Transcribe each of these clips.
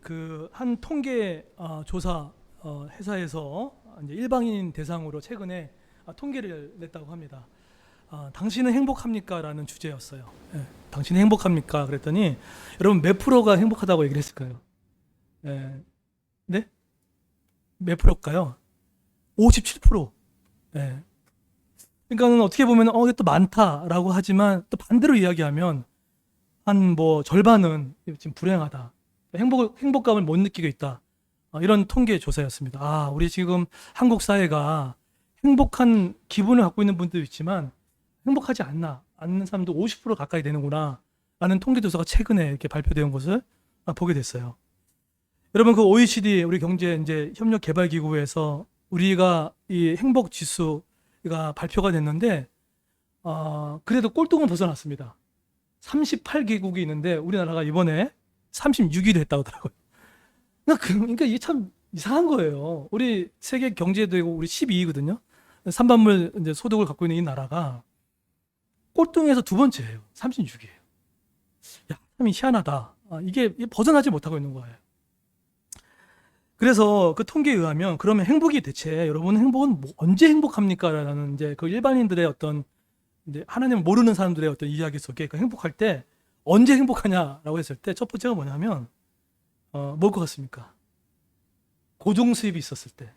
그 한 통계 조사 회사에서 이제 일반인 대상으로 최근에 통계를 냈다고 합니다. 당신은 행복합니까?라는 주제였어요. 예, 당신은 행복합니까? 그랬더니 여러분 몇 프로가 행복하다고 얘기를 했을까요? 예, 네? 몇 프로일까요? 57%. 예. 그러니까 어떻게 보면 이게 또 많다라고 하지만 또 반대로 이야기하면 한 뭐 절반은 지금 불행하다. 행복감을 못 느끼고 있다. 이런 통계 조사였습니다. 우리 지금 한국 사회가 행복한 기분을 갖고 있는 분도 있지만 행복하지 않는 사람도 50% 가까이 되는구나. 라는 통계 조사가 최근에 이렇게 발표된 것을 보게 됐어요. 여러분 그 OECD 우리 경제 이제 협력 개발 기구에서 우리가 이 행복 지수가 발표가 됐는데 그래도 꼴등은 벗어났습니다. 38개국이 있는데 우리나라가 이번에 36위도 했다고 하더라고요. 그러니까 이게 참 이상한 거예요. 우리 세계 경제되고 우리 12위거든요. 산반물 이제 소득을 갖고 있는 이 나라가 꼴등에서 두 번째예요. 36위예요. 야, 참 희한하다. 이게 벗어나지 못하고 있는 거예요. 그래서 그 통계에 의하면 그러면 행복이 대체 여러분 행복은 언제 행복합니까? 라는 이제 그 일반인들의 어떤 이제 하나님을 모르는 사람들의 어떤 이야기 속에 그 행복할 때 언제 행복하냐라고 했을 때 첫 번째가 뭐냐면 뭘 것 같습니까? 고정 수입이 있었을 때,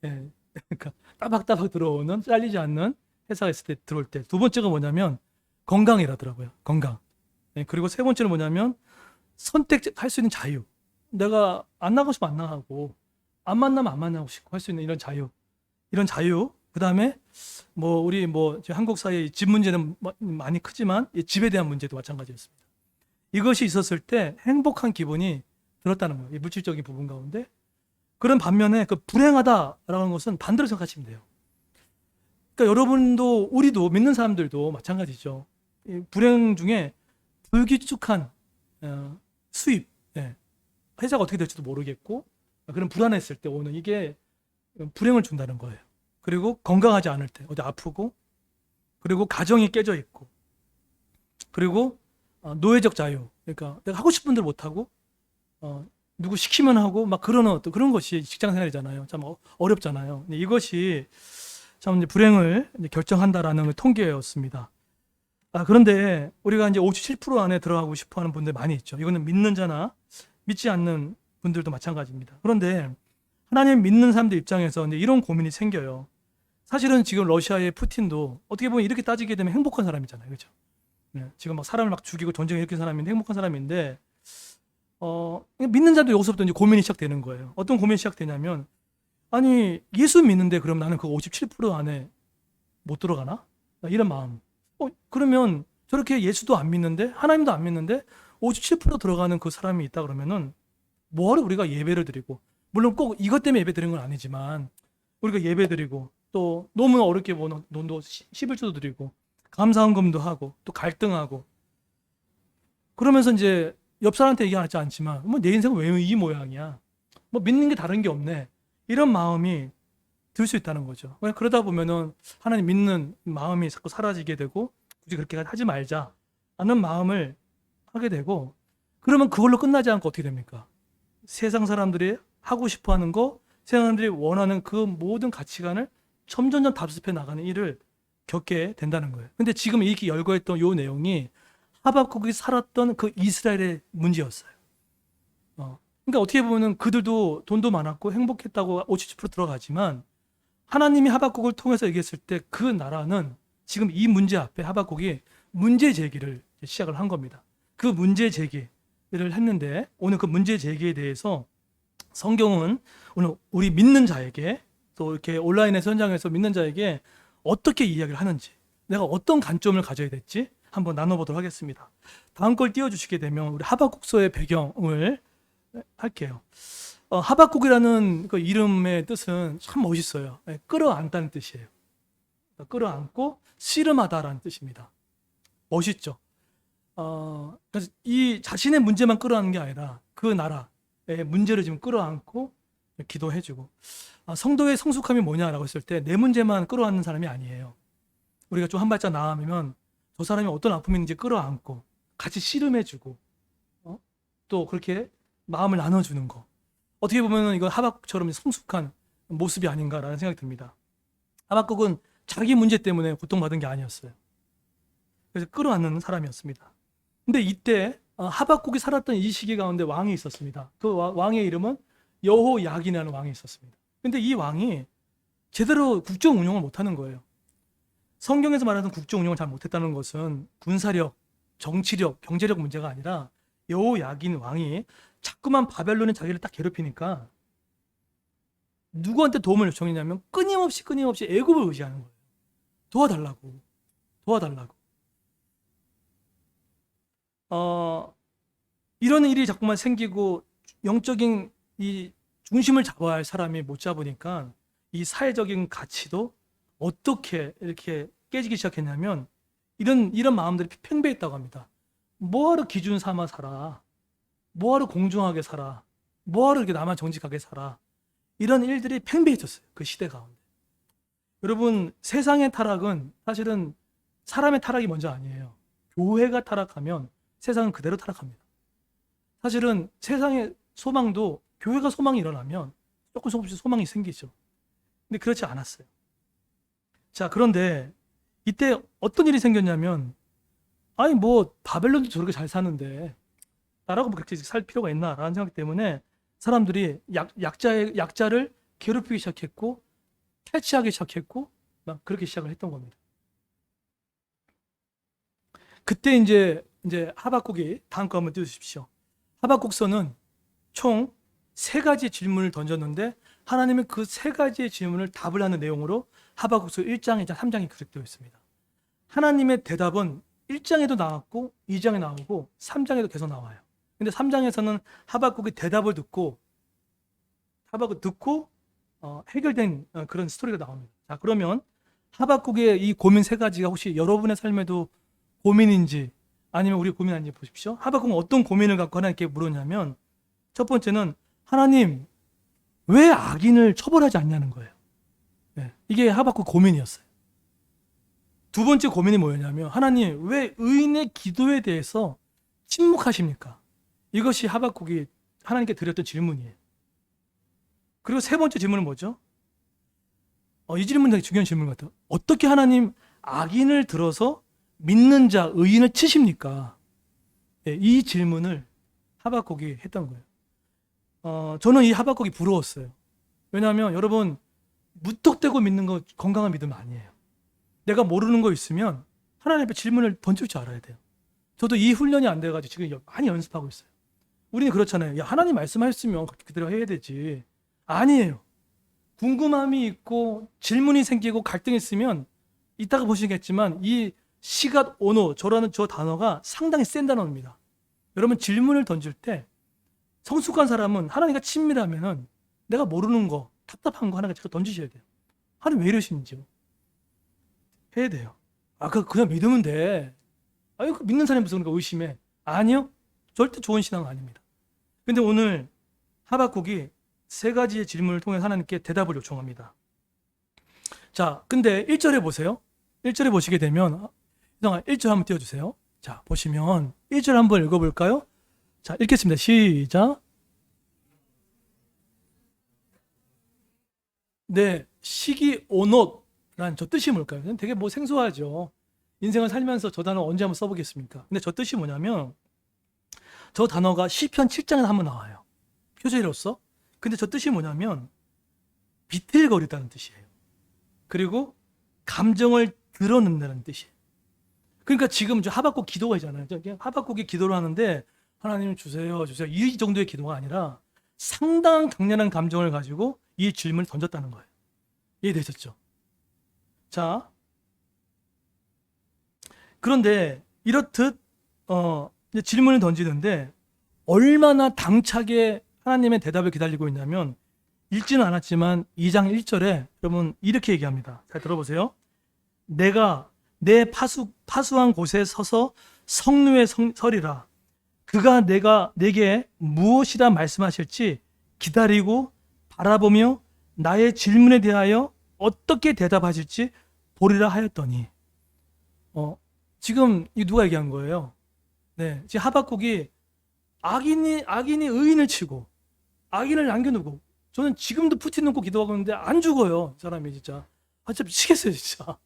예, 그러니까 따박따박 들어오는 잘리지 않는 회사가 있을 때 들어올 때. 두 번째가 뭐냐면 건강이라더라고요. 건강. 예, 그리고 세 번째는 뭐냐면 선택할 수 있는 자유. 내가 안 나가고 싶으면 안 나가고 안 만나면 안 만나고 싶고 할 수 있는 이런 자유. 이런 자유. 그다음에 뭐 우리 뭐 한국 사회의 집 문제는 많이 크지만 이 집에 대한 문제도 마찬가지였습니다. 이것이 있었을 때 행복한 기분이 들었다는 거예요. 이 물질적인 부분 가운데. 그런 반면에 그 불행하다라는 것은 반대로 생각하시면 돼요. 그러니까 여러분도 우리도 믿는 사람들도 마찬가지죠. 이 불행 중에 불규칙한 수입, 예. 회사가 어떻게 될지도 모르겠고 그런 불안했을 때 오는 이게 불행을 준다는 거예요. 그리고 건강하지 않을 때 어디 아프고 그리고 가정이 깨져 있고 그리고 노예적 자유, 그러니까 내가 하고 싶은 대로 못 하고 누구 시키면 하고 막 그런 것이 직장 생활이잖아요. 참 어렵잖아요. 근데 이것이 참 이제 불행을 이제 결정한다라는 통계였습니다. 그런데 우리가 이제 57% 안에 들어가고 싶어 하는 분들 많이 있죠. 이거는 믿는 자나 믿지 않는 분들도 마찬가지입니다. 그런데 하나님 믿는 사람들 입장에서 이제 이런 고민이 생겨요. 사실은 지금 러시아의 푸틴도 어떻게 보면 이렇게 따지게 되면 행복한 사람이잖아요. 그렇죠? 네, 지금 막 사람을 막 죽이고 전쟁을 일으킨 사람인데 행복한 사람인데 믿는 자도 여기서부터 이제 고민이 시작되는 거예요. 어떤 고민이 시작되냐면 아니 예수 믿는데 그럼 나는 그 57% 안에 못 들어가나? 이런 마음. 그러면 저렇게 예수도 안 믿는데 하나님도 안 믿는데 57% 들어가는 그 사람이 있다 그러면은 뭐하러 우리가 예배를 드리고 물론 꼭 이것 때문에 예배 드리는 건 아니지만 우리가 예배 드리고 또 너무 어렵게 보는 돈도 11조도 드리고 감사헌금도 하고 또 갈등하고 그러면서 이제 옆 사람한테 얘기하지 않지만 뭐 내 인생은 왜 이 모양이야? 뭐 믿는 게 다른 게 없네. 이런 마음이 들 수 있다는 거죠. 그러다 보면은 하나님 믿는 마음이 자꾸 사라지게 되고 굳이 그렇게 하지 말자 하는 마음을 하게 되고 그러면 그걸로 끝나지 않고 어떻게 됩니까? 세상 사람들이 하고 싶어 하는 거, 세상 사람들이 원하는 그 모든 가치관을 점점점 답습해 나가는 일을 겪게 된다는 거예요. 근데 지금 이렇게 열거했던 요 내용이 하박국이 살았던 그 이스라엘의 문제였어요. 그러니까 어떻게 보면 그들도 돈도 많았고 행복했다고 57% 들어가지만 하나님이 하박국을 통해서 얘기했을 때 그 나라는 지금 이 문제 앞에 하박국이 문제 제기를 시작을 한 겁니다. 그 문제 제기를 했는데 오늘 그 문제 제기에 대해서 성경은 오늘 우리 믿는 자에게 또 이렇게 온라인에서 현장에서 믿는 자에게 어떻게 이야기를 하는지 내가 어떤 관점을 가져야 될지 한번 나눠보도록 하겠습니다. 다음 걸 띄워주시게 되면 우리 하박국서의 배경을 할게요. 하박국이라는 그 이름의 뜻은 참 멋있어요. 끌어안다는 뜻이에요. 끌어안고 씨름하다라는 뜻입니다. 멋있죠. 그래서 이 자신의 문제만 끌어안는 게 아니라 그 나라의 문제를 지금 끌어안고 기도해주고 성도의 성숙함이 뭐냐라고 했을 때 내 문제만 끌어안는 사람이 아니에요. 우리가 좀 한 발짝 나아가면 저 사람이 어떤 아픔이 있는지 끌어안고 같이 씨름해주고 또 그렇게 마음을 나눠주는 거. 어떻게 보면 이건 하박국처럼 성숙한 모습이 아닌가라는 생각이 듭니다. 하박국은 자기 문제 때문에 고통받은 게 아니었어요. 그래서 끌어안는 사람이었습니다. 근데 이때 하박국이 살았던 이 시기 가운데 왕이 있었습니다. 그 왕의 이름은 여호야긴이라는 왕이 있었습니다. 근데 이 왕이 제대로 국정 운영을 못하는 거예요. 성경에서 말하는 국정 운영을 잘 못했다는 것은 군사력, 정치력, 경제력 문제가 아니라 여호야긴 왕이 자꾸만 바벨론이 자기를 딱 괴롭히니까 누구한테 도움을 요청했냐면 끊임없이 애굽을 의지하는 거예요. 도와달라고. 이런 일이 자꾸만 생기고 영적인 이 중심을 잡아야 할 사람이 못 잡으니까 이 사회적인 가치도 어떻게 이렇게 깨지기 시작했냐면 이런 마음들이 팽배했다고 합니다. 뭐하러 기준 삼아 살아? 뭐하러 공정하게 살아? 뭐하러 이렇게 나만 정직하게 살아? 이런 일들이 팽배해졌어요. 그 시대 가운데. 여러분, 세상의 타락은 사실은 사람의 타락이 먼저 아니에요. 교회가 타락하면 세상은 그대로 타락합니다. 사실은 세상의 소망도 교회가 소망이 일어나면 조금씩 소망이 생기죠. 근데 그렇지 않았어요. 자, 그런데 이때 어떤 일이 생겼냐면 아니 뭐 바벨론도 저렇게 잘 사는데 나라고 그렇게 살 필요가 있나라는 생각 때문에 사람들이 약자를 괴롭히기 시작했고 퇴치하기 시작했고 막 그렇게 시작을 했던 겁니다. 그때 이제 하박국이 다음 거 한번 띄워주십시오. 하박국서는 총 3가지 질문을 던졌는데 하나님은 그 3가지의 질문을 답을 하는 내용으로 하박국서 1장, 2장, 3장이 기록되어 있습니다. 하나님의 대답은 1장에도 나왔고 2장에 나오고 3장에도 계속 나와요. 근데 3장에서는 하박국의 대답을 듣고 해결된 그런 스토리가 나옵니다. 자, 그러면 하박국의 이 고민 3가지가 혹시 여러분의 삶에도 고민인지 아니면 우리 고민 아닌지 보십시오. 하박국은 어떤 고민을 갖고 하나님께 물었냐면 첫 번째는 하나님 왜 악인을 처벌하지 않냐는 거예요. 네, 이게 하박국 고민이었어요. 두 번째 고민이 뭐였냐면 하나님 왜 의인의 기도에 대해서 침묵하십니까? 이것이 하박국이 하나님께 드렸던 질문이에요. 그리고 3번째 질문은 뭐죠? 이 질문 되게 중요한 질문 같아요. 어떻게 하나님 악인을 들어서 믿는 자, 의인을 치십니까? 네, 이 질문을 하박국이 했던 거예요. 저는 이 하박국이 부러웠어요. 왜냐하면 여러분 무턱대고 믿는 거 건강한 믿음 아니에요. 내가 모르는 거 있으면 하나님 앞에 질문을 던질 줄 알아야 돼요. 저도 이 훈련이 안 돼가지고 지금 많이 연습하고 있어요. 우리는 그렇잖아요. 야, 하나님 말씀하셨으면 그대로 해야 되지. 아니에요. 궁금함이 있고 질문이 생기고 갈등이 있으면 이따가 보시겠지만 이 시갓 오노 저라는 저 단어가 상당히 센 단어입니다. 여러분 질문을 던질 때 성숙한 사람은 하나님과 친밀하면은 내가 모르는 거 답답한 거 하나가 자꾸 던지셔야 돼요. 하나님 왜 이러시는지요? 해야 돼요. 그냥 믿으면 돼. 그 믿는 사람이 무슨 그러니까 의심해. 아니요. 절대 좋은 신앙은 아닙니다. 근데 오늘 하박국이 3가지의 질문을 통해 하나님께 대답을 요청합니다. 자, 근데 1절에 보세요. 1절에 보시게 되면 1절 한번 띄워주세요. 자, 보시면 1절 한번 읽어볼까요? 자, 읽겠습니다. 시작. 네, 시기오롯란 저 뜻이 뭘까요? 되게 뭐 생소하죠. 인생을 살면서 저 단어 언제 한번 써보겠습니까? 근데 저 뜻이 뭐냐면 저 단어가 시편 7장에 한번 나와요. 표제로서. 근데 저 뜻이 뭐냐면 비틀거리다는 뜻이에요. 그리고 감정을 드러낸다는 뜻이에요. 그러니까 지금 저 하박국 기도가 있잖아요. 하박국이 기도를 하는데 하나님 주세요 이 정도의 기도가 아니라 상당한 강렬한 감정을 가지고 이 질문을 던졌다는 거예요. 이해되셨죠? 자, 그런데 이렇듯 질문을 던지는데 얼마나 당차게 하나님의 대답을 기다리고 있냐면 읽지는 않았지만 2장 1절에 여러분 이렇게 얘기합니다. 잘 들어보세요. 내가 내 파수한 곳에 서서 성루에 서리라. 그가 내게 무엇이라 말씀하실지 기다리고 바라보며 나의 질문에 대하여 어떻게 대답하실지 보리라 하였더니 지금 이 누가 얘기한 거예요? 네, 지금 하박국이 악인이 의인을 치고 악인을 남겨두고, 저는 지금도 푸틴 놓고 기도하고 있는데 안 죽어요, 이 사람이. 진짜 진짜 미치겠어요, 진짜.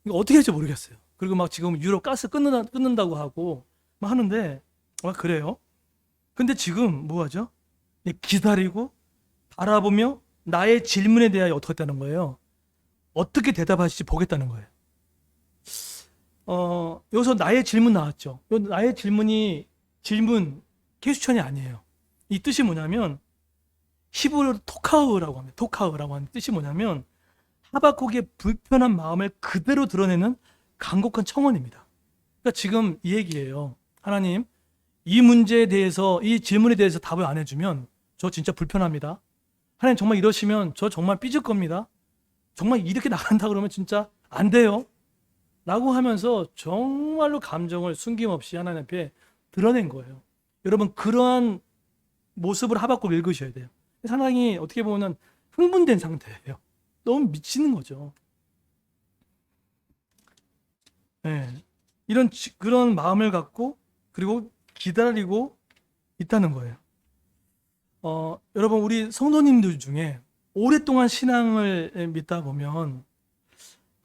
이거 어떻게 할지 모르겠어요. 그리고 막 지금 유럽 가스 끊는다고 하고 막 하는데, 그래요. 근데 지금 뭐 하죠? 기다리고 바라보며 나의 질문에 대하여 어떻게 했다는 거예요? 어떻게 대답하실지 보겠다는 거예요. 여기서 나의 질문 나왔죠. 나의 질문 캐스천이 아니에요. 이 뜻이 뭐냐면 히브리어로 토카흐라고 합니다. 토카흐라고 하는 뜻이 뭐냐면 하박국의 불편한 마음을 그대로 드러내는 간곡한 청원입니다. 그러니까 지금 이 얘기예요. 하나님, 이 문제에 대해서, 이 질문에 대해서 답을 안 해주면 저 진짜 불편합니다. 하나님, 정말 이러시면 저 정말 삐질 겁니다. 정말 이렇게 나간다 그러면 진짜 안 돼요. 라고 하면서 정말로 감정을 숨김없이 하나님 앞에 드러낸 거예요. 여러분, 그러한 모습을 하박국 읽으셔야 돼요. 상당히 어떻게 보면 흥분된 상태예요. 너무 미치는 거죠. 네. 그런 마음을 갖고 그리고 기다리고 있다는 거예요. 여러분, 우리 성도님들 중에 오랫동안 신앙을 믿다 보면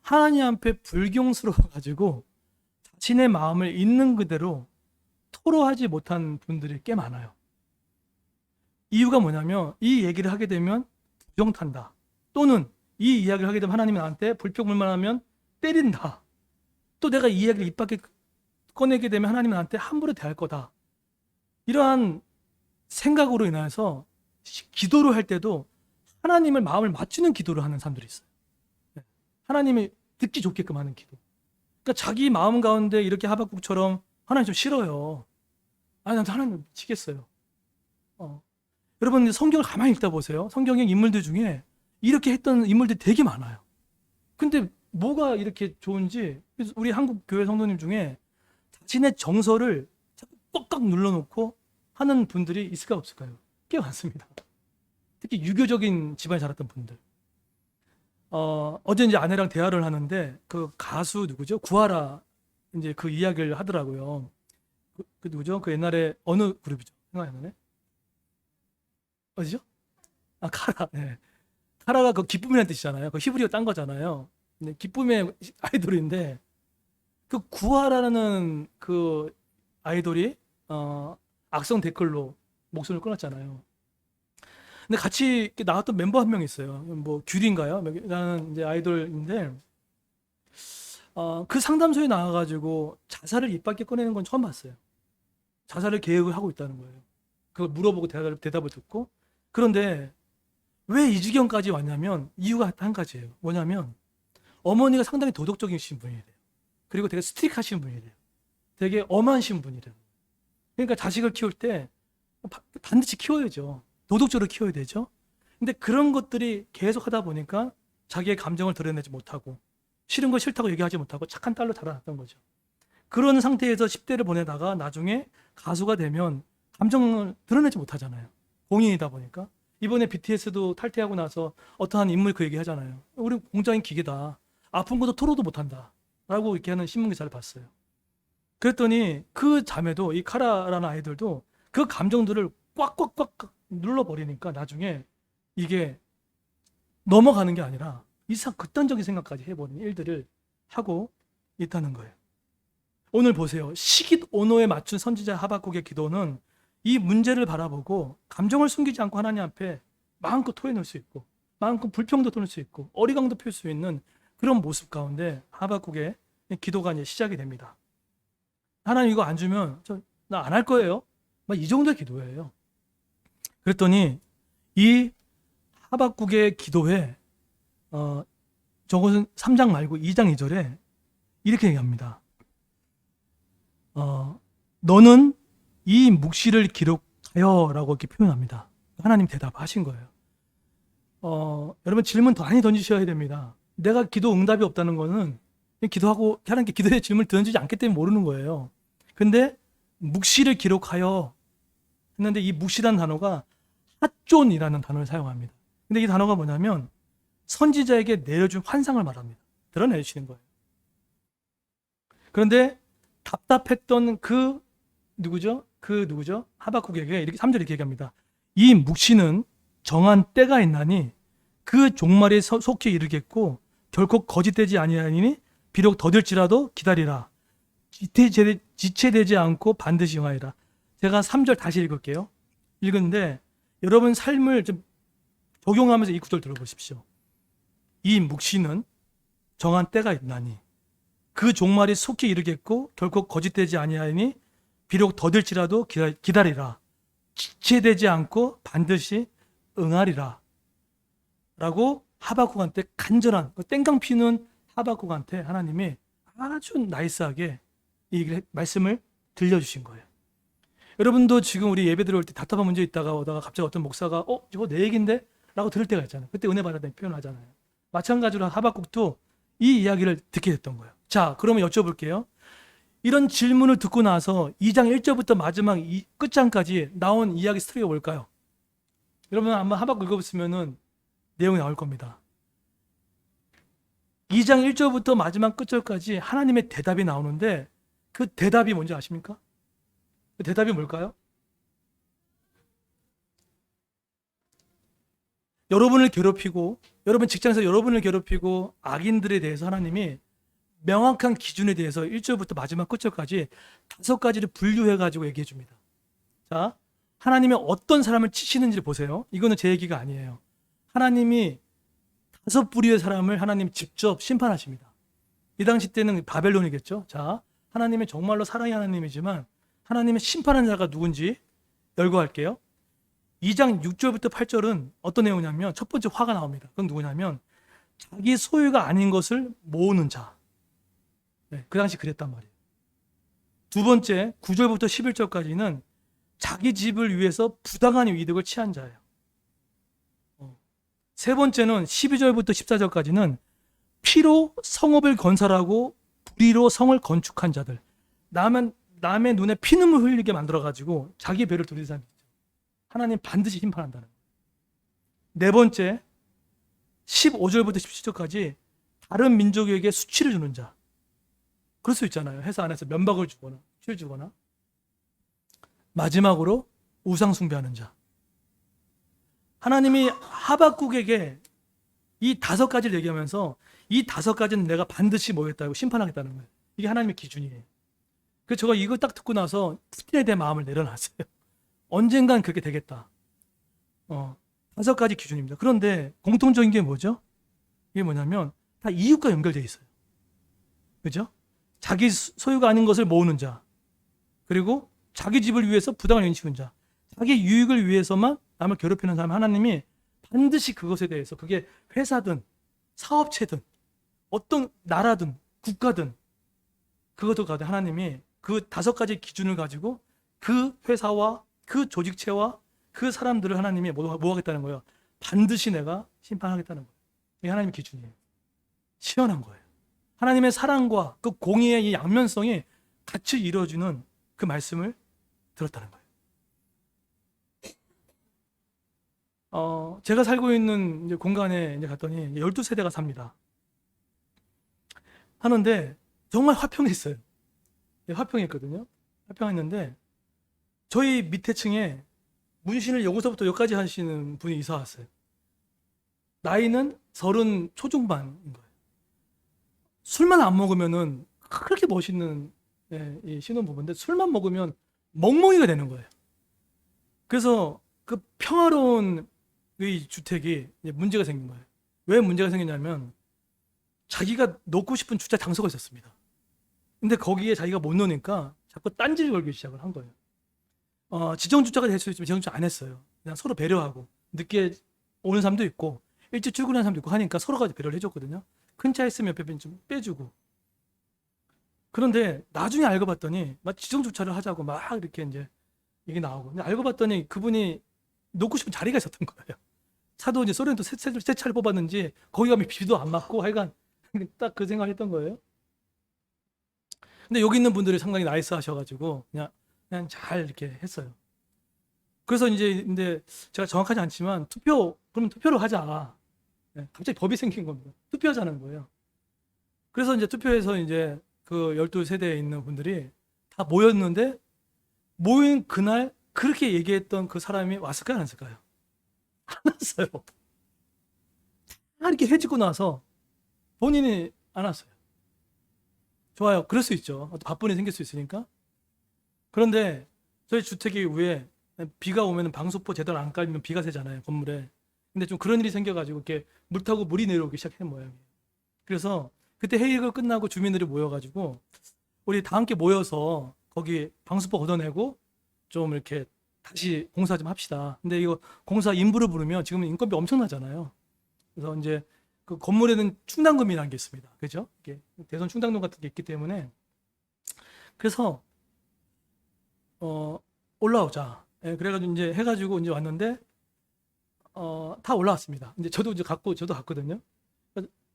하나님 앞에 불경스러워 가지고 자신의 마음을 있는 그대로 토로하지 못한 분들이 꽤 많아요. 이유가 뭐냐면 이 얘기를 하게 되면 부정탄다, 또는 이 이야기를 하게 되면 하나님이 나한테 불평불만하면 때린다, 또 내가 이 이야기를 입 밖에 꺼내게 되면 하나님이 나한테 함부로 대할 거다, 이러한 생각으로 인해서 기도를 할 때도 하나님을 마음을 맞추는 기도를 하는 사람들이 있어요. 하나님이 듣기 좋게끔 하는 기도. 그러니까 자기 마음 가운데 이렇게 하박국처럼 하나님 좀 싫어요. 아니, 난 하나님 미치겠어요. 여러분, 성경을 가만히 읽다 보세요. 성경의 인물들 중에 이렇게 했던 인물들이 되게 많아요. 근데 뭐가 이렇게 좋은지, 우리 한국 교회 성도님 중에 자신의 정서를 자꾸 꽉꽉 눌러놓고 하는 분들이 있을까 없을까요? 꽤 많습니다. 특히 유교적인 집안에 자랐던 분들. 어제 이제 아내랑 대화를 하는데 그 가수 누구죠? 구하라 이제 그 이야기를 하더라고요. 그 누구죠? 그 옛날에 어느 그룹이죠? 생각이 안 나네. 어디죠? 카라. 네. 카라가 그 기쁨이라는 뜻이잖아요. 그 히브리어 딴 거잖아요. 네, 기쁨의 아이돌인데 그 구하라는 그 아이돌이 악성 댓글로 목숨을 끊었잖아요. 근데 같이 나왔던 멤버 한 명 있어요. 뭐 귤인가요? 라는 이제 아이돌인데 그 상담소에 나와가지고 자살을 입 밖에 꺼내는 건 처음 봤어요. 자살을 계획을 하고 있다는 거예요. 그걸 물어보고 대답을 듣고. 그런데 왜 이 지경까지 왔냐면 이유가 한 가지예요. 뭐냐면 어머니가 상당히 도덕적이신 분이래요. 그리고 되게 스트릭하신 분이래요. 되게 엄하신 분이래요. 그러니까 자식을 키울 때 반드시 키워야죠. 도덕적으로 키워야 되죠. 근데 그런 것들이 계속 하다 보니까 자기의 감정을 드러내지 못하고 싫은 거 싫다고 얘기하지 못하고 착한 딸로 자라났던 거죠. 그런 상태에서 10대를 보내다가 나중에 가수가 되면 감정을 드러내지 못하잖아요. 공인이다 보니까. 이번에 BTS도 탈퇴하고 나서 어떠한 인물 그 얘기 하잖아요. 우리 공장인 기계다. 아픈 것도 토로도 못한다. 라고 이렇게 하는 신문 기사를 봤어요. 그랬더니 그 자매도, 이 카라라는 아이들도 그 감정들을 꽉꽉꽉 눌러버리니까 나중에 이게 넘어가는 게 아니라 이상 극단적인 생각까지 해버리는 일들을 하고 있다는 거예요. 오늘 보세요. 시깃 오노에 맞춘 선지자 하박국의 기도는 이 문제를 바라보고 감정을 숨기지 않고 하나님 앞에 마음껏 토해낼 수 있고 마음껏 불평도 토할 수 있고 어리광도 펼 수 있는 그런 모습 가운데 하박국의 기도가 이제 시작이 됩니다. 하나님 이거 안 주면 나 안 할 거예요. 막 이 정도의 기도예요. 그랬더니 이 하박국의 기도에 저것은 3장 말고 2장 2절에 이렇게 얘기합니다. 너는 이 묵시를 기록하여 라고 이렇게 표현합니다. 하나님 대답하신 거예요. 여러분 질문 더 많이 던지셔야 됩니다. 내가 기도 응답이 없다는 거는 기도하고 하나님께 기도의 질문을 던지지 않기 때문에 모르는 거예요. 근데 묵시를 기록하여 했는데 이 묵시라는 단어가 핫존이라는 단어를 사용합니다. 근데 이 단어가 뭐냐면 선지자에게 내려준 환상을 말합니다. 드러내주시는 거예요. 그런데 답답했던 그 누구죠? 그 누구죠? 하박국에게 이렇게 3절 이렇게 얘기합니다. 이 묵시는 정한 때가 있나니 그 종말에 속히 이르겠고 결코 거짓되지 아니하니 비록 더딜지라도 기다리라. 지체되지 않고 반드시 응하리라. 제가 3절 다시 읽을게요. 읽은데 여러분 삶을 좀 적용하면서 이 구절 들어보십시오. 이 묵시는 정한 때가 있나니 그 종말이 속히 이르겠고 결코 거짓되지 아니하니 비록 더딜지라도 기다리라. 지체되지 않고 반드시 응하리라. 라고 하박국한테 간절한 땡깡 피는 하박국한테 하나님이 아주 나이스하게 이 말씀을 들려주신 거예요. 여러분도 지금 우리 예배 들어올 때 답답한 문제 있다가 오다가 갑자기 어떤 목사가 이거 내 얘기인데? 라고 들을 때가 있잖아요. 그때 은혜 받았다는 표현을 하잖아요. 마찬가지로 하박국도 이 이야기를 듣게 됐던 거예요. 자, 그러면 여쭤볼게요. 이런 질문을 듣고 나서 2장 1절부터 마지막 끝장까지 나온 이야기 스토리가 뭘까요? 여러분 한번 하박국 읽어보시면은 내용이 나올 겁니다. 2장 1절부터 마지막 끝절까지 하나님의 대답이 나오는데 그 대답이 뭔지 아십니까? 그 대답이 뭘까요? 여러분을 괴롭히고 여러분 직장에서 여러분을 괴롭히고 악인들에 대해서 하나님이 명확한 기준에 대해서 1절부터 마지막 끝절까지 5가지를 분류해가지고 얘기해 줍니다. 자, 하나님이 어떤 사람을 치시는지 보세요. 이거는 제 얘기가 아니에요. 하나님이 5부류의 사람을 하나님 직접 심판하십니다. 이 당시 때는 바벨론이겠죠. 자, 하나님이 정말로 사랑의 하나님이지만 하나님의 심판하는 자가 누군지 열거할게요. 2장 6절부터 8절은 어떤 내용이냐면 첫 번째 화가 나옵니다. 그건 누구냐면 자기 소유가 아닌 것을 모으는 자. 네, 그 당시 그랬단 말이에요. 두 번째 9절부터 11절까지는 자기 집을 위해서 부당한 이득을 취한 자예요. 세 번째는 12절부터 14절까지는 피로 성읍을 건설하고 불의로 성을 건축한 자들. 남의 눈에 피눈물 흘리게 만들어가지고 자기 배를 돌리는 사람이 있죠. 하나님 반드시 심판한다는 거예요. 네 번째 15절부터 17절까지 다른 민족에게 수치를 주는 자. 그럴 수 있잖아요. 회사 안에서 면박을 주거나 수치를 주거나. 마지막으로 우상 숭배하는 자. 하나님이 하박국에게 이 5가지를 얘기하면서 이 5가지는 내가 반드시 뭐겠다고 심판하겠다는 거예요. 이게 하나님의 기준이에요. 그래서 제가 이거 딱 듣고 나서 푸틴에 대한 마음을 내려놨어요. 언젠간 그렇게 되겠다. 5가지 기준입니다. 그런데 공통적인 게 뭐죠? 이게 뭐냐면 다 이웃과 연결되어 있어요. 그죠? 자기 소유가 아닌 것을 모으는 자, 그리고 자기 집을 위해서 부당한 연식은 자, 자기 유익을 위해서만 남을 괴롭히는 사람, 하나님이 반드시 그것에 대해서 그게 회사든 사업체든 어떤 나라든 국가든 그것도 가도 하나님이 그 5가지 기준을 가지고 그 회사와 그 조직체와 그 사람들을 하나님이 뭐 하겠다는 거예요? 반드시 내가 심판하겠다는 거예요. 이게 하나님의 기준이에요. 시원한 거예요. 하나님의 사랑과 그 공의의 이 양면성이 같이 이루어지는 그 말씀을 들었다는 거예요. 제가 살고 있는 이제 공간에 이제 갔더니 12세대가 삽니다. 하는데 정말 화평했어요. 화평했거든요. 화평했는데 저희 밑에 층에 문신을 여기서부터 여기까지 하시는 분이 이사 왔어요. 나이는 30 초중반인 거예요. 술만 안 먹으면은 그렇게 멋있는 이 신혼부부인데 술만 먹으면 멍멍이가 되는 거예요. 그래서 그 평화로운 이 주택이 문제가 생긴 거예요. 왜 문제가 생겼냐면 자기가 놓고 싶은 주차 장소가 있었습니다. 근데 거기에 자기가 못 놓으니까 자꾸 딴지를 걸기 시작을 한 거예요. 지정 주차가 될 수 있지만 지정 주차 안 했어요. 그냥 서로 배려하고 늦게 오는 사람도 있고 일찍 출근하는 사람도 있고 하니까 서로가 배려를 해줬거든요. 큰 차 있으면 옆에 좀 빼주고. 그런데 나중에 알고 봤더니 막 지정 주차를 하자고 막 이렇게 이제 이게 나오고. 근데 알고 봤더니 그분이 놓고 싶은 자리가 있었던 거예요. 차도 이제 소련도 새 차를 뽑았는지 거기 가면 비도 안 맞고 하여간 딱 그 생각을 했던 거예요. 근데 여기 있는 분들이 상당히 나이스 하셔가지고 그냥 잘 이렇게 했어요. 그래서 이제 근데 제가 정확하지 않지만 그러면 투표를 하자. 네, 갑자기 법이 생긴 겁니다. 투표하자는 거예요. 그래서 이제 투표해서 이제 그 12세대에 있는 분들이 다 모였는데 모인 그날 그렇게 얘기했던 그 사람이 왔을까요, 안 왔을까요? 안 왔어요. 다 이렇게 해지고 나서 본인이 안 왔어요. 좋아요. 그럴 수 있죠. 바쁜 일이 생길 수 있으니까. 그런데 저희 주택이 위에 비가 오면 방수포 제대로 안 깔리면 비가 새잖아요, 건물에. 근데 좀 그런 일이 생겨가지고 이렇게 물 타고 물이 내려오기 시작한 모양이에요. 그래서 그때 회의가 끝나고 주민들이 모여가지고 우리 다 함께 모여서 거기 방수포 걷어내고 좀 이렇게 다시 공사 좀 합시다. 근데 이거 공사 인부를 부르면 지금 인건비 엄청나잖아요. 그래서 이제 그 건물에는 충당금이라는 게 있습니다. 그죠? 이게 대선 충당금 같은 게 있기 때문에 그래서 올라오자. 예, 그래가지고 이제 해가지고 이제 왔는데 다 올라왔습니다. 이제 저도 이제 저도 갔거든요.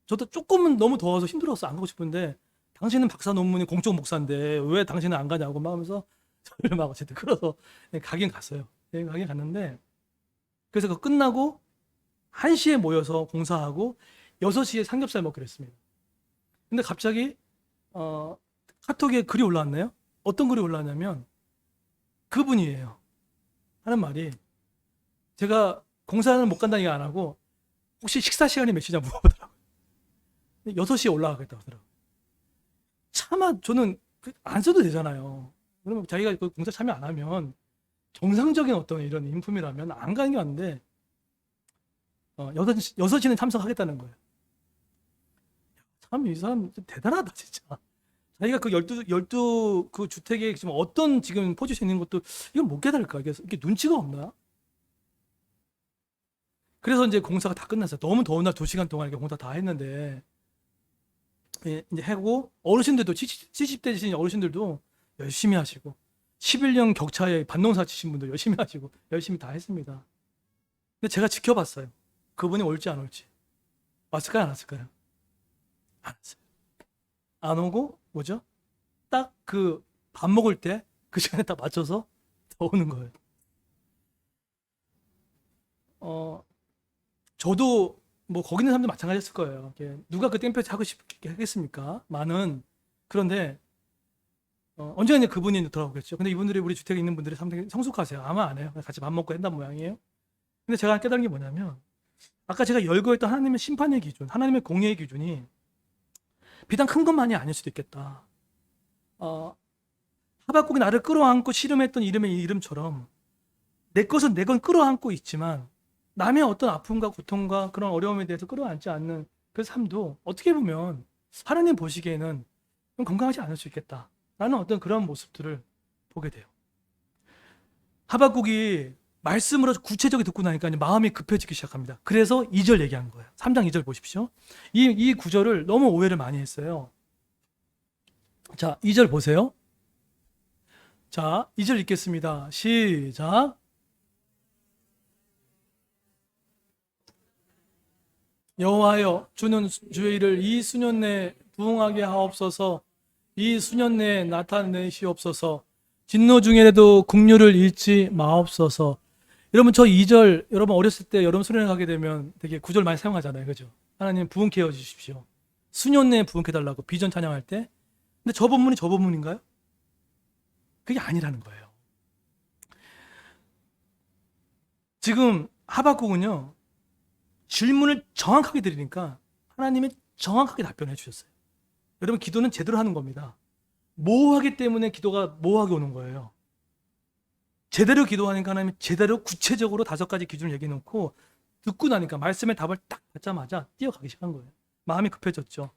저도 조금은 너무 더워서 힘들어서 안 가고 싶은데 당신은 박사 논문이 공적 목사인데 왜 당신은 안 가냐고 막 하면서 저를 막 어쨌든 끌어서 가긴 갔어요. 가긴 갔는데 그래서 그 끝나고 1시에 모여서 공사하고 6시에 삼겹살 먹기로 했습니다. 근데 갑자기 카톡에 글이 올라왔네요. 어떤 글이 올라왔냐면 그분이에요. 하는 말이 제가 공사는 못 간다는 얘기 안 하고 혹시 식사 시간이 몇 시냐 물어보더라고요. 6시에 올라가겠다고 하더라고요. 차마 저는 안 써도 되잖아요. 그러면 자기가 그 공사 참여 안 하면 정상적인 어떤 이런 인품이라면 안 가는 게 맞는데 6시는 참석하겠다는 거예요. 참 이 사람 대단하다 진짜. 자기가 그 12 그 주택에 지금 어떤 지금 포지션에 있는 것도 이건 못 깨달을까? 이게 눈치가 없나? 그래서 이제 공사가 다 끝났어요. 너무 더운 날 2시간 동안 이렇게 공사 다 했는데 예, 이제 하고 어르신들도 70대 되신 어르신들도 열심히 하시고 11년 격차에 반농사 치신 분들 열심히 하시고 열심히 다 했습니다. 근데 제가 지켜봤어요. 그분이 올지 안 올지. 왔을까요? 안 왔을까요? 안 왔어요. 안 오고 뭐죠? 딱 그 밥 먹을 때 그 시간에 딱 맞춰서 더 오는 거예요. 어, 저도 뭐 거기 있는 사람도 마찬가지였을 거예요. 이게 누가 그 땡볕에 하고 싶게 하겠습니까? 많은 그런데 언제나 이제 그분이 돌아오겠죠. 근데 이분들이 우리 주택에 있는 분들이 상당히 성숙하세요. 아마 안 해요. 같이 밥 먹고 한단 모양이에요. 근데 제가 깨달은 게 뭐냐면 아까 제가 열거했던 하나님의 심판의 기준, 하나님의 공의의 기준이 비단 큰 것만이 아닐 수도 있겠다. 하박국이 나를 끌어안고 씨름했던 이름의 이름처럼 내 것은 내 건 끌어안고 있지만 남의 어떤 아픔과 고통과 그런 어려움에 대해서 끌어안지 않는 그 삶도 어떻게 보면 하나님 보시기에는 좀 건강하지 않을 수 있겠다라는 어떤 그런 모습들을 보게 돼요. 하박국이 말씀으로 구체적으로 듣고 나니까 이제 마음이 급해지기 시작합니다. 그래서 2절 얘기한 거예요. 3장 2절 보십시오. 이 구절을 너무 오해를 많이 했어요. 자, 2절 보세요. 자, 2절 읽겠습니다. 시작. 여호와여, 주는 주의 일을 이 수년 내에 부응하게 하옵소서. 이 수년 내에 나타내시옵소서. 진노 중에라도 긍휼을 잃지 마옵소서. 여러분 저 2절 여러분 어렸을 때 여러분 수련회 가게 되면 되게 구절 많이 사용하잖아요. 그죠? 하나님 부응케 해 주십시오. 수년 내에 부응케 달라고 비전 찬양할 때. 근데 저 본문이 저 본문인가요? 그게 아니라는 거예요. 지금 하박국은요. 질문을 정확하게 드리니까 하나님이 정확하게 답변해 주셨어요. 여러분 기도는 제대로 하는 겁니다. 모호하기 때문에 기도가 모호하게 오는 거예요. 제대로 기도하니까 하나님이 제대로 구체적으로 5가지 기준을 얘기해 놓고 듣고 나니까 말씀의 답을 딱 받자마자 뛰어가기 시작한 거예요. 마음이 급해졌죠.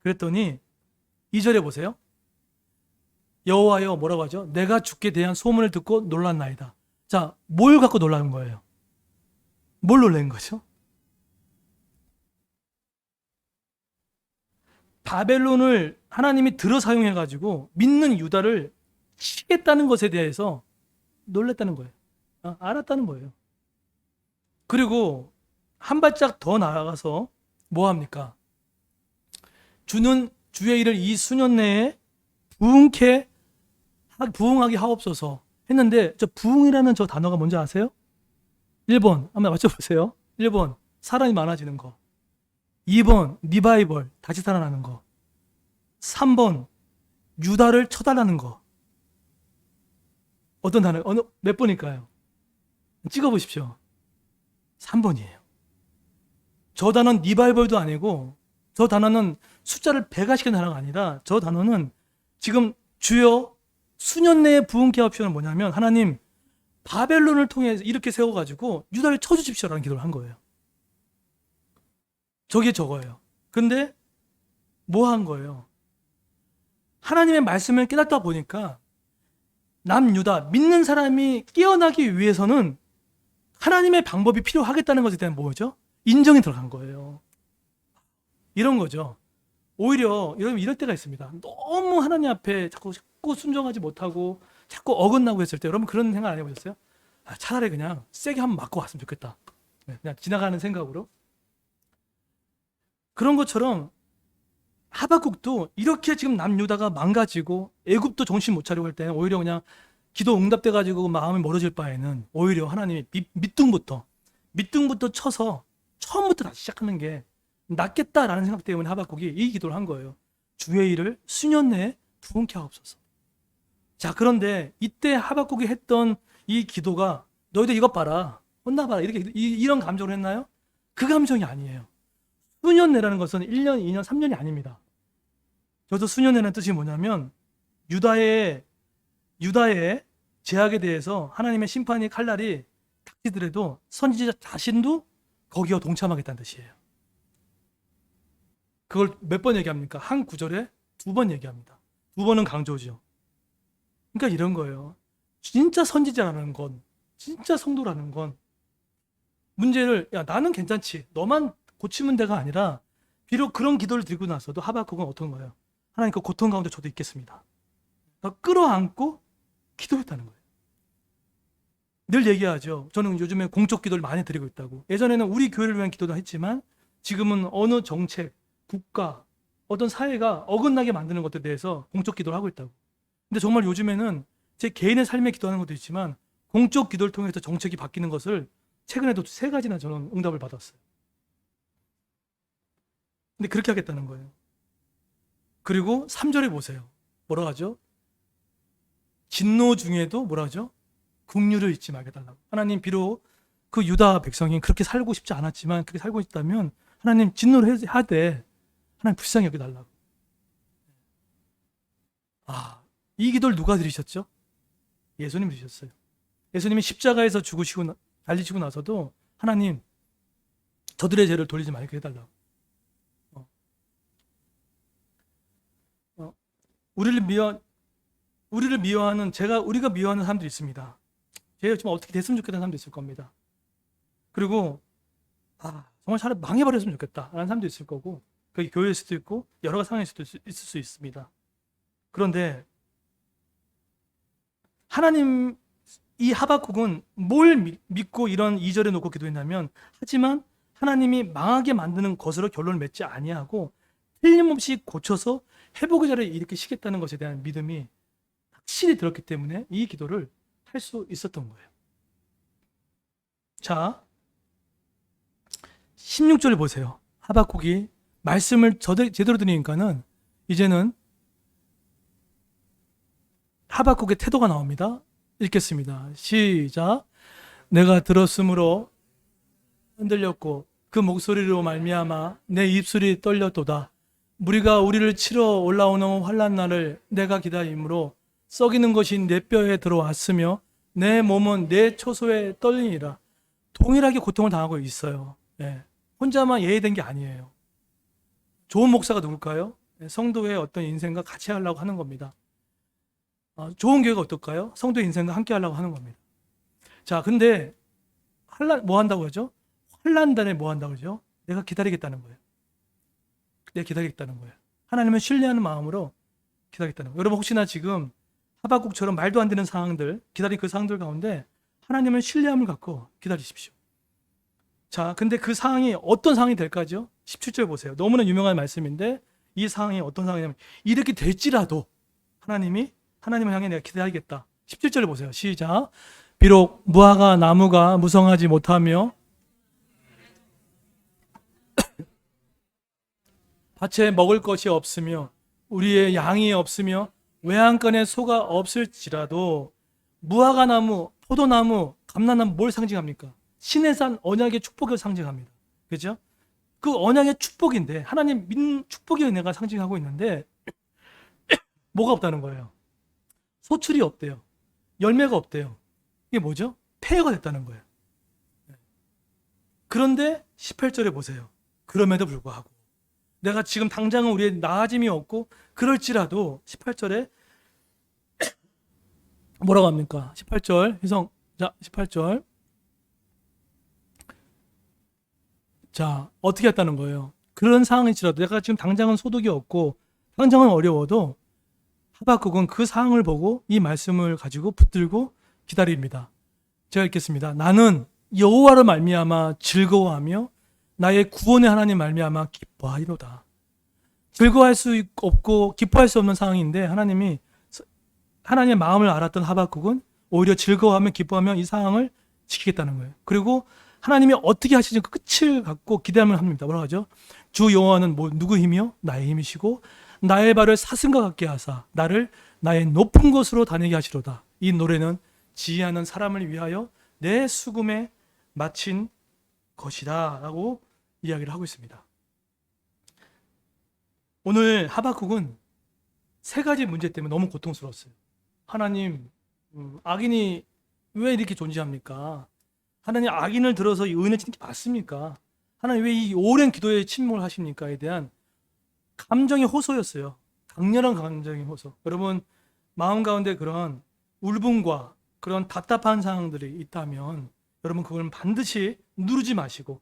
그랬더니 2절에 보세요. 여호와여 뭐라고 하죠? 내가 주께 대한 소문을 듣고 놀랐나이다. 자, 뭘 갖고 놀라는 거예요? 뭘 놀란 거죠? 바벨론을 하나님이 들어 사용해가지고 믿는 유다를 치겠다는 것에 대해서 놀랬다는 거예요. 알았다는 거예요. 그리고 한 발짝 더 나아가서 뭐 합니까? 주는 주의 일을 이 수년 내에 부응하게 하옵소서 했는데 저 부응이라는 저 단어가 뭔지 아세요? 1번 한번 맞춰보세요. 1번 사람이 많아지는 거, 2번 리바이벌 다시 살아나는 거, 3번 유다를 쳐달라는 거, 어떤 단어, 몇 번일까요? 찍어보십시오. 3번이에요. 저 단어는 리바이벌도 아니고, 저 단어는 숫자를 배가시키는 단어가 아니라, 저 단어는 지금 주요 수년 내에 부흥케 하옵시오는 뭐냐면, 하나님 바벨론을 통해 이렇게 세워가지고 유다를 쳐주십시오라는 기도를 한 거예요. 저게 저거예요. 근데 뭐 한 거예요? 하나님의 말씀을 깨닫다 보니까 남유다 믿는 사람이 깨어나기 위해서는 하나님의 방법이 필요하겠다는 것에 대한 뭐죠? 인정이 들어간 거예요. 이런 거죠. 오히려 여러분 이럴 때가 있습니다. 너무 하나님 앞에 자꾸 순종하지 못하고 자꾸 어긋나고 했을 때 여러분 그런 생각 안 해보셨어요? 차라리 그냥 세게 한번 맞고 왔으면 좋겠다. 그냥 지나가는 생각으로. 그런 것처럼 하박국도 이렇게 지금 남유다가 망가지고 애굽도 정신 못 차리고 할 때는 오히려 그냥 기도 응답돼 가지고 마음이 멀어질 바에는 오히려 하나님이 밑둥부터 쳐서 처음부터 다시 시작하는 게 낫겠다라는 생각 때문에 하박국이 이 기도를 한 거예요. 주의 일을 수년 내에 부흥케 하옵소서. 자, 그런데 이때 하박국이 했던 이 기도가 너희들 이것 봐라, 혼나봐라 이렇게 이런 감정을 했나요? 그 감정이 아니에요. 수년 내라는 것은 1년, 2년, 3년이 아닙니다. 저도 수년 내라는 뜻이 뭐냐면 유다의 제약에 대해서 하나님의 심판이 칼날이 닥치더라도 선지자 자신도 거기와 동참하겠다는 뜻이에요. 그걸 몇 번 얘기합니까? 한 구절에 2번 얘기합니다. 2번은 강조죠. 그러니까 이런 거예요. 진짜 선지자라는 건, 진짜 성도라는 건 문제를 나는 괜찮지, 너만 고치면 돼가 아니라 비록 그런 기도를 드리고 나서도 하박국은 어떤 거예요? 하나님 그 고통 가운데 저도 있겠습니다. 끌어안고 기도했다는 거예요. 늘 얘기하죠. 저는 요즘에 공적 기도를 많이 드리고 있다고. 예전에는 우리 교회를 위한 기도도 했지만 지금은 어느 정책, 국가, 어떤 사회가 어긋나게 만드는 것들에 대해서 공적 기도를 하고 있다고. 근데 정말 요즘에는 제 개인의 삶에 기도하는 것도 있지만 공적 기도를 통해서 정책이 바뀌는 것을 최근에도 3가지나 저는 응답을 받았어요. 근데 그렇게 하겠다는 거예요. 그리고 3절에 보세요. 뭐라 하죠? 진노 중에도 뭐라 하죠? 긍휼을 잊지 말게 달라고. 하나님 비록 그 유다 백성이 그렇게 살고 싶지 않았지만 그렇게 살고 있다면 하나님 진노를 하되 하나님 불쌍히 여겨달라고. 이 기도를 누가 드리셨죠? 예수님 드리셨어요. 예수님이 십자가에서 죽으시고 달리시고 나서도 하나님 저들의 죄를 돌리지 말게 해달라고. 우리를 미워하는 우리가 미워하는 사람들이 있습니다. 제가 좀 어떻게 됐으면 좋겠다는 사람도 있을 겁니다. 그리고 정말 차라리 망해버렸으면 좋겠다라는 사람도 있을 거고, 그게 교회일 수도 있고 여러 가지 상황일 수도 있을 수 있습니다. 그런데 하나님, 이 하박국은 뭘 믿고 이런 2절에 놓고 기도했냐면, 하지만 하나님이 망하게 만드는 것으로 결론을 맺지 아니하고 틀림없이 고쳐서 회복의 자리를 일으키시겠다는 것에 대한 믿음이 확실히 들었기 때문에 이 기도를 할 수 있었던 거예요. 자, 16절 보세요. 하박국이 말씀을 제대로 들으니까는 이제는 하박국의 태도가 나옵니다. 읽겠습니다. 시작. 내가 들었으므로 흔들렸고 그 목소리로 말미암아 내 입술이 떨렸도다. 무리가 우리를 치러 올라오는 환난 날을 내가 기다림으로 썩이는 것이 내 뼈에 들어왔으며 내 몸은 내 초소에 떨리니라. 동일하게 고통을 당하고 있어요. 혼자만 예외된 게 아니에요. 좋은 목사가 누굴까요? 성도의 어떤 인생과 같이 하려고 하는 겁니다. 좋은 교회가 어떨까요? 성도의 인생과 함께 하려고 하는 겁니다. 자, 근데 뭐 한다고 하죠? 환난단에 뭐 한다고 하죠? 내가 기다리겠다는 거예요. 내가 기다리겠다는 거예요. 하나님을 신뢰하는 마음으로 기다리겠다는 거예요. 여러분 혹시나 지금 하박국처럼 말도 안 되는 상황들, 기다린 그 상황들 가운데 하나님을 신뢰함을 갖고 기다리십시오. 자, 근데 그 상황이 어떤 상황이 될까죠? 17절 보세요. 너무나 유명한 말씀인데 이 상황이 어떤 상황이냐면, 이렇게 될지라도 하나님을 향해 내가 기다리겠다. 17절을 보세요. 시작. 비록 무화과 나무가 무성하지 못하며 밭에 먹을 것이 없으며 우리의 양이 없으며 외양간에 소가 없을지라도 무화과나무, 포도나무, 감람나무 뭘 상징합니까? 신의 산 언약의 축복을 상징합니다. 그죠? 그 언약의 축복인데 하나님 축복의 은혜가 상징하고 있는데 뭐가 없다는 거예요? 소출이 없대요. 열매가 없대요. 이게 뭐죠? 폐허가 됐다는 거예요. 그런데 18절에 보세요. 그럼에도 불구하고 내가 지금 당장은 우리의 나아짐이 없고 그럴지라도 18절에 뭐라고 합니까? 18절 희성, 자 18절 자 어떻게 했다는 거예요? 그런 상황일지라도 내가 지금 당장은 소득이 없고 당장은 어려워도 하박국은 그 상황을 보고 이 말씀을 가지고 붙들고 기다립니다. 제가 읽겠습니다. 나는 여호와로 말미암아 즐거워하며 나의 구원의 하나님 말미암아 기뻐하리로다. 즐거워할 수 없고 기뻐할 수 없는 상황인데 하나님의 마음을 알았던 하박국은 오히려 즐거워하며 기뻐하며 이 상황을 지키겠다는 거예요. 그리고 하나님이 어떻게 하시는지 그 끝을 갖고 기대하면 합니다. 뭐라고 하죠? 주 여호와는 누구 힘이요? 나의 힘이시고 나의 발을 사슴과 같게 하사 나를 나의 높은 곳으로 다니게 하시로다. 이 노래는 지혜하는 사람을 위하여 내 수금에 마친 것이다 라고 이야기를 하고 있습니다. 오늘 하박국은 세 가지 문제 때문에 너무 고통스러웠어요. 하나님, 악인이 왜 이렇게 존재합니까? 하나님, 악인을 들어서 이 은혜 짓는 게 맞습니까? 하나님, 왜 이 오랜 기도에 침묵을 하십니까?에 대한 감정의 호소였어요. 강렬한 감정의 호소. 여러분, 마음 가운데 그런 울분과 그런 답답한 상황들이 있다면 여러분 그걸 반드시 누르지 마시고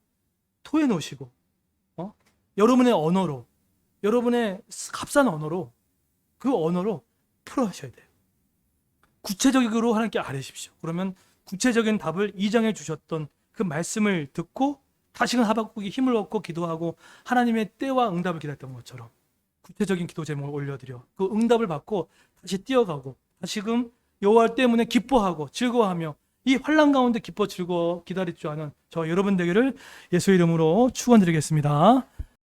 토해놓으시고 여러분의 언어로, 여러분의 값싼 언어로, 그 언어로 풀어하셔야 돼요. 구체적으로 하나님께 아뢰십시오. 그러면 구체적인 답을 2장에 주셨던 그 말씀을 듣고 다시금 하박국이 힘을 얻고 기도하고 하나님의 때와 응답을 기다렸던 것처럼 구체적인 기도 제목을 올려드려 그 응답을 받고 다시 뛰어가고 다시금 여호와 때문에 기뻐하고 즐거워하며 이 환난 가운데 기뻐 즐거워 기다릴 줄 아는 저 여러분 되기를 예수 이름으로 축원드리겠습니다.